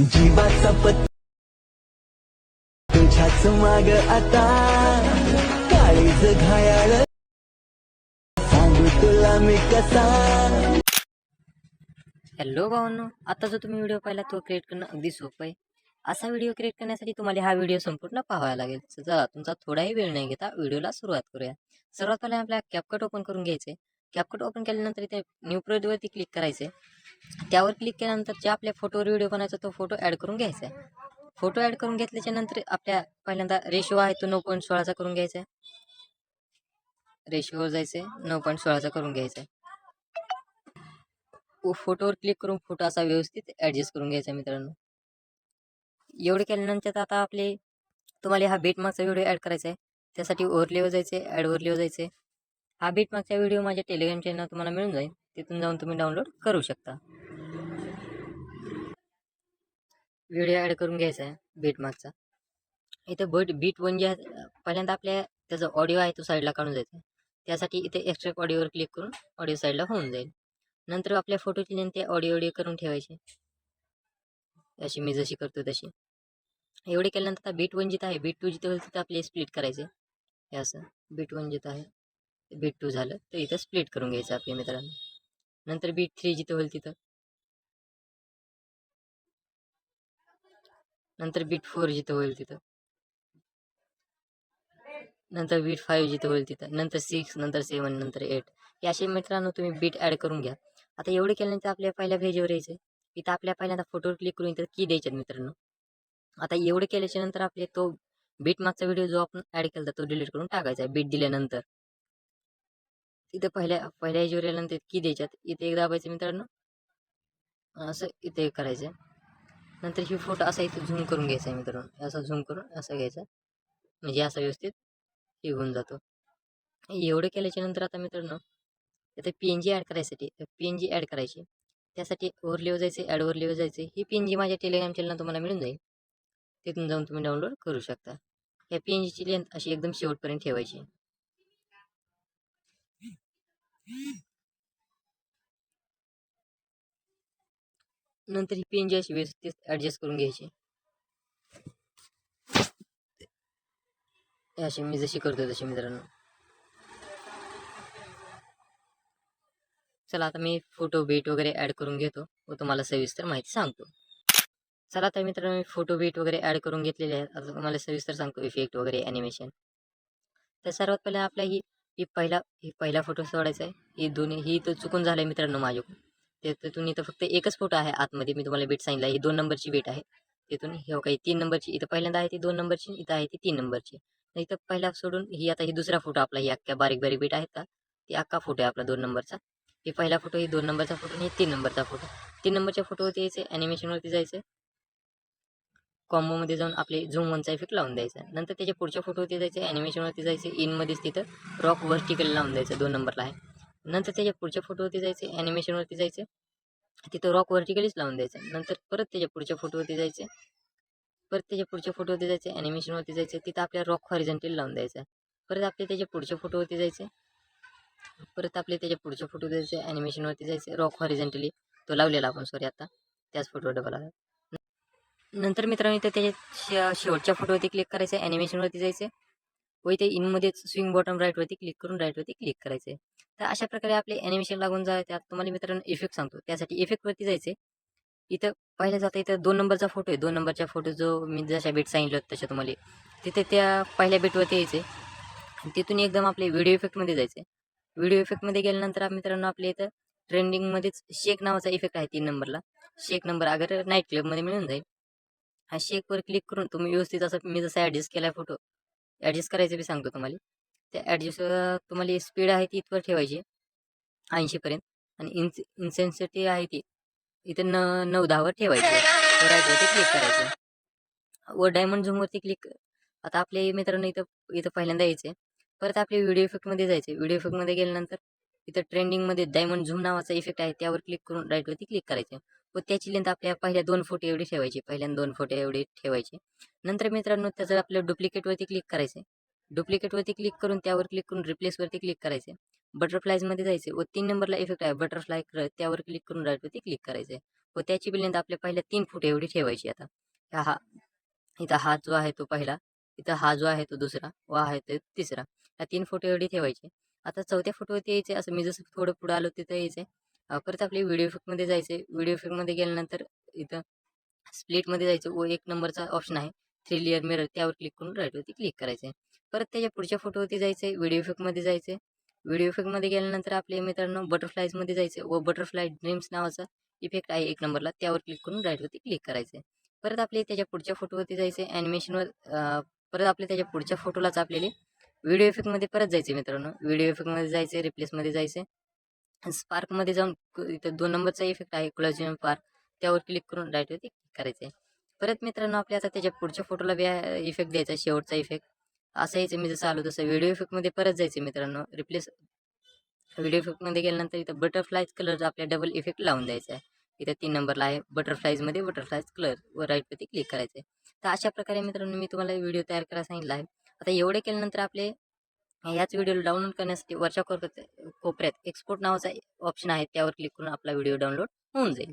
जीवाचा पत्ता तुझ्याच माग आता काळीज घायाळ सांगू तुला मी कसा. हॅलो भावांनो, आता जो तुम्ही व्हिडिओ पाहिला तो क्रिएट करणं अगदी सोपं आहे. असा व्हिडिओ क्रिएट करण्यासाठी तुम्हाला हा व्हिडिओ संपूर्ण पाहावा लागेल. चला तुमचा थोडाही वेळ नाही घेता व्हिडिओला सुरुवात करूया. सर्वात पहिले आपल्याला कॅपकट ओपन करून घ्यायचे. कॅपकट ओपन केल्यानंतर इथे न्यू प्रोजेक्टवरती क्लिक करायचे. त्यावर क्लिक केल्यानंतर जे आपल्या फोटोवर व्हिडिओ बनायचा तो फोटो ॲड करून घ्यायचा आहे. फोटो ॲड करून घेतल्याच्या नंतर आपल्या पहिल्यांदा रेशो आहे तो 9.16चा करून घ्यायचा आहे. रेशोवर जायचे 9.16चा करून घ्यायचा आहे. फोटोवर क्लिक करून फोटो असा व्यवस्थित ॲडजस्ट करून घ्यायचा मित्रांनो. एवढे केल्यानंतर आता आपले तुम्हाला हा बीटमार्कचा व्हिडिओ ॲड करायचा आहे. त्यासाठी ओव्हरलेवर जायचे, ॲड ओव्हरलेवर जायचे. हा बीटमार्कचा व्हिडिओ माझ्या टेलिग्राम चॅनल तुम्हाला मिळून जाईल. तिथून जाऊन तुम्ही डाउनलोड करू शकता. व्हिडिओ ॲड करून घ्यायचा आहे बीटमार्कचा. इथं बीट वन जे आहे पहिल्यांदा आपल्या त्याचा ऑडिओ आहे तो साईडला काढून जायचा. त्यासाठी इथे एक्स्ट्रॅक्ट ऑडिओवर क्लिक करून ऑडिओ साईडला होऊन जाईल. नंतर आपल्या फोटोची लेंथ ते ऑडिओ करून ठेवायची, अशी मी जशी करतो तशी. एवढे केल्यानंतर आता बीट वन जिथं आहे बीट टू जिथं होईल तिथं आपले स्प्लिट करायचे. हे असं बीट वन जिथं आहे बीट टू झालं तर इथं स्प्लिट करून घ्यायचं आपल्या मित्रांनो. नंतर बीट थ्री जिथं होईल तिथं, नंतर बीट फोर जिथं होईल तिथं, नंतर बीट फाईव्ह जिथं होईल तिथं, नंतर 6, नंतर 7, नंतर 8. हे असे मित्रांनो तुम्ही बीट ॲड करून घ्या. आता एवढे केल्यानंतर आपल्या पहिल्या पेजवर यायचं. इथं आपल्या पहिल्यांदा फोटोवर क्लिक करून इथं की द्यायच्यात मित्रांनो. आता एवढे केल्याच्या नंतर आपले तो बीट मागचा व्हिडिओ जो आपण ॲड केला तो डिलीट करून टाकायचा आहे बीट दिल्यानंतर. इथं पहिल्या याच्यावर आल्यानंतर की द्यायच्यात. इथे एक दाबायचं मित्रांनो, असं इथे करायचं. नंतर ही फोटो असा इथे झूम करून घ्यायचा आहे मित्रांनो. असा झूम करून असं घ्यायचा, म्हणजे असा व्यवस्थित हे होऊन जातो. एवढं केल्याच्या नंतर आता मित्रांनो इथे PNG ॲड करायसाठी PNG ॲड करायची. त्यासाठी ओव्हरलेवर जायचे, ॲड ओव्हरलेवर जायचे. ही PNG माझ्या टेलिग्राम चॅनलला तुम्हाला मिळून जाईल. तिथून जाऊन तुम्ही डाउनलोड करू शकता. या PNGची लेंथ अशी एकदम शेवटपर्यंत ठेवायची. नंतर ही PNG अशी व्यवस्थित ॲडजस्ट करून घ्यायची, अशी मी जशी करतो तशी मित्रांनो. चला आता मी फोटो बीट वगैरे ॲड करून घेतो व तुम्हाला सविस्तर माहिती सांगतो. चला आता मित्रांनो मी फोटो बीट वगैरे ॲड करून घेतलेले आहेत. आता तुम्हाला सविस्तर सांगतो इफेक्ट वगैरे ॲनिमेशन. तर सर्वात पहिले आपला ही पहिला फोटो सोडायचा आहे. ही तर चुकून झालं आहे मित्रांनो माझ्याकडून. तिथून इथं फक्त एकच फोटो आहे आतमध्ये. मी तुम्हाला बीट सांगितलं ही 2 नंबरची बीट आहे. तिथून हे काही 3 नंबरची इथं पहिल्यांदा आहे ती 2 नंबरची, इथं आहे ती 3 नंबरची. इथं पहिला सोडून आता ही दुसरा फोटो आपला, ही अख्ख्या बारीक बारीक बीट आहेत का ती अख्खा फोटो आहे आपला 2 नंबरचा. ही पहिला फोटो, ही 2 नंबरचा फोटो आणि 3 नंबरचा फोटो. 3 नंबरच्या फोटोवरती यायचे, ॲनिमेशनवरती जायचं, कॉम्बोमध्ये जाऊन आपले झूम वनचा इफेक्ट लावून द्यायचा. नंतर त्याच्या पुढच्या फोटोवरती जायचे, ॲनिमेशनवरती जायचे, इनमध्येच तिथं रॉक व्हर्टिकल लावून द्यायचं 2 नंबरला आहे. नंतर त्याच्या पुढच्या फोटोवरती जायचे, ॲनिमेशनवरती जायचे, तिथं रॉक व्हर्टिकलीच लावून द्यायचं. नंतर परत त्याच्या पुढच्या फोटोवरती जायचे, परत त्याच्या पुढच्या फोटोवरती जायचे, ॲनिमेशनवरती जायचे, तिथं आपल्या रॉक हॉरिझॉन्टल लावून द्यायचं. परत आपले त्याच्या पुढच्या फोटोवरती जायचे, परत आपले त्याच्या पुढच्या फोटो जायचे, ॲनिमेशनवरती जायचे, रॉक हॉरिझॉन्टली तो लावलेला आपण सॉरी आता त्याच फोटोवर डबल आला. नंतर मित्रांनो इथं त्याच्या शेवटच्या फोटोवरती क्लिक करायचं, ॲनिमेशनवरती जायचं व इथे इनमध्येच स्विंग बॉटम राईटवरती क्लिक करून राईटवरती क्लिक करायचे. तर अशा प्रकारे आपले ॲनिमेशन लागून त्यात तुम्हाला मित्रांनो इफेक्ट सांगतो. त्यासाठी इफेक्टवरती जायचे. इथं पहिलं जातं, इथं 2 नंबरचा फोटो आहे. 2 नंबरच्या फोटो जो मी जशा बीट सांगितलं होतं तशा तुम्हाला तिथे त्या पहिल्या बीटवरती यायचे. तिथून एकदम आपले व्हिडिओ इफेक्टमध्ये जायचे. व्हिडिओ इफेक्टमध्ये गेल्यानंतर मित्रांनो आपल्या इथं ट्रेंडिंगमध्येच शेक नावाचा इफेक्ट आहे 3 नंबरला. शेक नंबर अगर नाईट क्लबमध्ये मिळून जाईल. हा शेकवर क्लिक करून तुम्ही व्यवस्थित असं मी जसा ॲडजस्ट केला आहे फोटो ॲडजस्ट करायचं बी सांगतो तुम्हाला. त्या ॲडजस्ट तुम्हाला स्पीड आहे ती इथवर ठेवायची 80पर्यंत आणि इन्सेन्सिटी आहे ती इथं 9-10वर ठेवायची. राईटवरती क्लिक करायचं व डायमंड झूमवरती क्लिक. आता आपले मित्रांनो इथं इथं पहिल्यांदा यायचे. परत आपले व्हिडिओ इफेक्टमध्ये जायचे. व्हिडिओ इफेक्टमध्ये गेल्यानंतर इथं ट्रेंडिंगमध्ये डायमंड झूम नावाचा इफेक्ट आहे त्यावर क्लिक करून राईटवरती क्लिक करायचे व त्याची लेंथ आपल्या पहिल्या 2 फोटो एवढी ठेवायची. पहिल्यांदा 2 फोटो एवढी ठेवायची. नंतर मित्रांनो त्याचं आपलं डुप्लिकेटवरती क्लिक करायचं. डुप्लिकेटवरती क्लिक करून त्यावर क्लिक करून रिप्लेसवरती क्लिक करायचे. बटरफ्लायजमध्ये जायचे व 3 नंबरला इफेक्ट आहे बटरफ्लाय त्यावर क्लिक करून राईटवरती क्लिक करायचे व त्याची बी लेंथ आपल्या पहिल्या 3 फूट एवढी ठेवायची. आता हा इथं हा जो आहे तो पहिला, इथं हा जो आहे तो दुसरा व आहे तो तिसरा. ह्या 3 फूट एवढी ठेवायची. आता चौथ्या फुटवरती यायचे. असं मी जसं थोडं पुढं आलो तिथं यायचं. परत आपले व्हिडिओ इफेक्टमध्ये जायचे. व्हिडिओ इफेक्टमध्ये गेल्यानंतर इथं स्प्लिटमध्ये जायचं व 1 नंबरचा ऑप्शन आहे 3 लेयर मिरर, त्यावर क्लिक करून राईटवरती क्लिक करायचं आहे. परत त्याच्या पुढच्या फोटोवरती जायचं आहे. व्हिडिओ इफेक्टमध्ये जायचं आहे. व्हिडिओ इफेक्टमध्ये गेल्यानंतर आपले मित्रांनो बटरफ्लायजमध्ये जायचं व बटरफ्लाय ड्रीम्स नावाचा इफेक्ट आहे 1 नंबरला, त्यावर क्लिक करून राईटवरती क्लिक करायचं आहे. परत आपले त्याच्या पुढच्या फोटोवरती जायचं आहे ॲनिमेशनवर. परत आपले त्याच्या पुढच्या फोटोलाच आपल्याला व्हिडिओ इफेक्टमध्ये परत जायचं आहे मित्रांनो. व्हिडिओ इफेक्टमध्ये जायचं आहे, रिप्लेसमध्ये जायचं आहे. स्पार्कमध्ये जाऊन इथं 2 नंबरचा इफेक्ट आहे कोलॅजियन स्पार्क, त्यावर क्लिक करून राईटवरती क्लिक करायचं आहे. परत मित्रांनो आपल्या आता त्याच्या पुढच्या फोटोला बी इफेक्ट द्यायचा आहे, शेवटचा इफेक्ट. असं यायचं मी जसं आलो तसं व्हिडिओ इफेक्टमध्ये परत जायचं मित्रांनो. व्हिडिओ इफेक्टमध्ये गेल्यानंतर इथं बटरफ्लायज कलरचा आपल्या डबल इफेक्ट लावून द्यायचा आहे. इथं 3 नंबरला आहे बटरफ्लायजमध्ये बटरफ्लायज कलर व राईटवरती क्लिक करायचं आहे. तर अशा प्रकारे मित्रांनो मी तुम्हाला व्हिडिओ तयार करायला सांगितला आहे. आता एवढे केल्यानंतर आपले याच व्हिडिओला डाउनलोड करण्यासाठी वरच्या कोपऱ्यात एक्सपोर्ट नावाचा ऑप्शन आहे, त्यावर क्लिक करून आपला व्हिडिओ डाउनलोड होऊन जाईल.